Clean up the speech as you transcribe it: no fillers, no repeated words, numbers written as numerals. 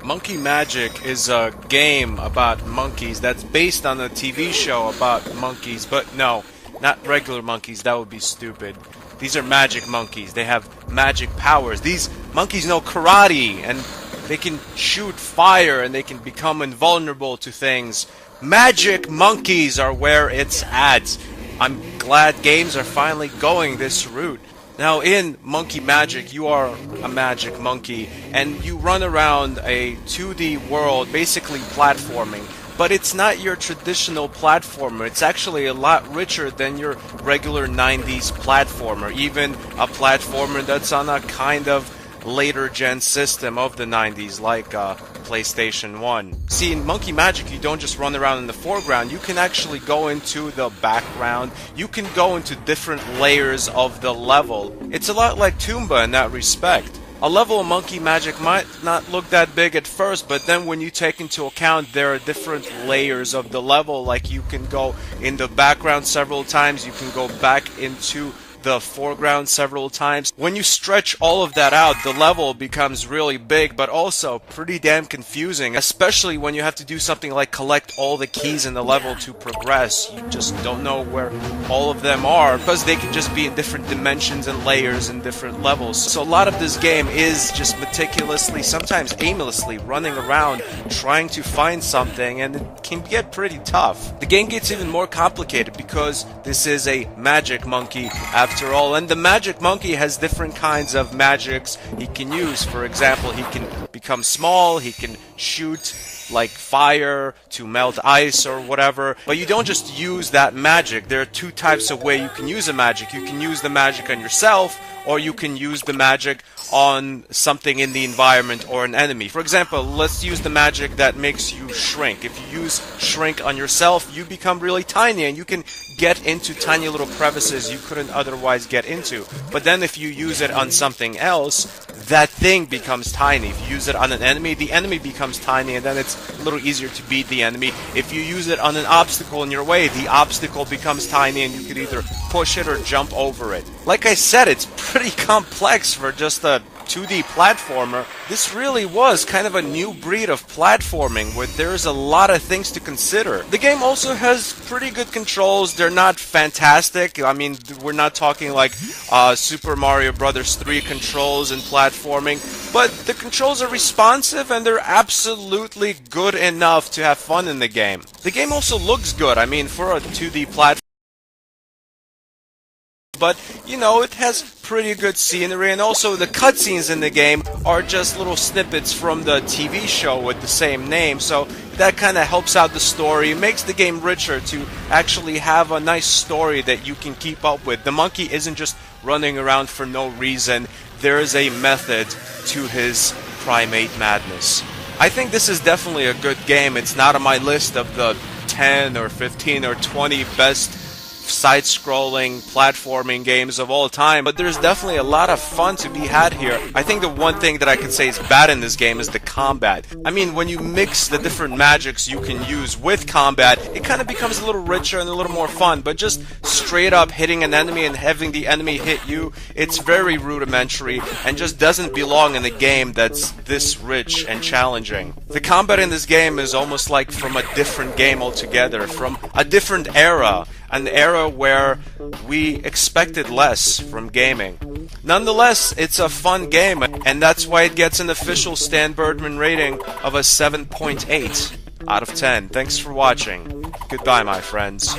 Monkey Magic is a game about monkeys that's based on a TV show about monkeys, but no, not regular monkeys, that would be stupid. These are magic monkeys. They have magic powers. These monkeys know karate, and they can shoot fire, and they can become invulnerable to things. Magic monkeys are where it's at. I'm glad games are finally going this route. Now, in Monkey Magic, you are a magic monkey, and you run around a 2D world, basically platforming. But it's not your traditional platformer. It's actually a lot richer than your regular 90s platformer, even a platformer that's on a kind of later gen system of the 90s, like PlayStation 1. See, in Monkey Magic, you don't just run around in the foreground, you can actually go into the background, you can go into different layers of the level. It's a lot like Toomba in that respect. A level of Monkey Magic might not look that big at first, but then when you take into account there are different layers of the level, like you can go in the background several times, you can go back into the foreground several times. When you stretch all of that out, the level becomes really big, but also pretty damn confusing, especially when you have to do something like collect all the keys in the level to progress. You just don't know where all of them are, because they can just be in different dimensions and layers and different levels. So a lot of this game is just meticulously, sometimes aimlessly, running around trying to find something, and it can get pretty tough. The game gets even more complicated because this is a magic monkey after all, and the magic monkey has different kinds of magics he can use. For example, he can become small, he can shoot like fire to melt ice or whatever, but you don't just use that magic. There are two types of way you can use a magic. You can use the magic on yourself, or you can use the magic on something in the environment or an enemy. For example, let's use the magic that makes you shrink. If you use shrink on yourself, you become really tiny and you can get into tiny little crevices you couldn't otherwise get into. But then if you use it on something else, that thing becomes tiny. If you use it on an enemy, the enemy becomes tiny, and then it's a little easier to beat the enemy. If you use it on an obstacle in your way, the obstacle becomes tiny and you could either push it or jump over it. Like I said, it's pretty complex for just a 2D platformer. This really was kind of a new breed of platforming where there's a lot of things to consider. The game also has pretty good controls. They're not fantastic. I mean, we're not talking like Super Mario Bros. 3 controls in platforming, but the controls are responsive and they're absolutely good enough to have fun in the game. The game also looks good. I mean, for a 2D platformer, but, you know, it has pretty good scenery, and also the cutscenes in the game are just little snippets from the TV show with the same name, so that kind of helps out the story. It makes the game richer to actually have a nice story that you can keep up with. The monkey isn't just running around for no reason. There is a method to his primate madness. I think this is definitely a good game. It's not on my list of the 10 or 15 or 20 best side-scrolling platforming games of all time, but there's definitely a lot of fun to be had here. I think the one thing that I could say is bad in this game is the combat. I mean, when you mix the different magics you can use with combat, it kind of becomes a little richer and a little more fun, but just straight up hitting an enemy and having the enemy hit you, it's very rudimentary and just doesn't belong in a game that's this rich and challenging. The combat in this game is almost like from a different game altogether, from a different era. An era where we expected less from gaming. Nonetheless, it's a fun game, and that's why it gets an official Stan Birdman rating of a 7.8 out of 10. Thanks for watching. Goodbye, my friends.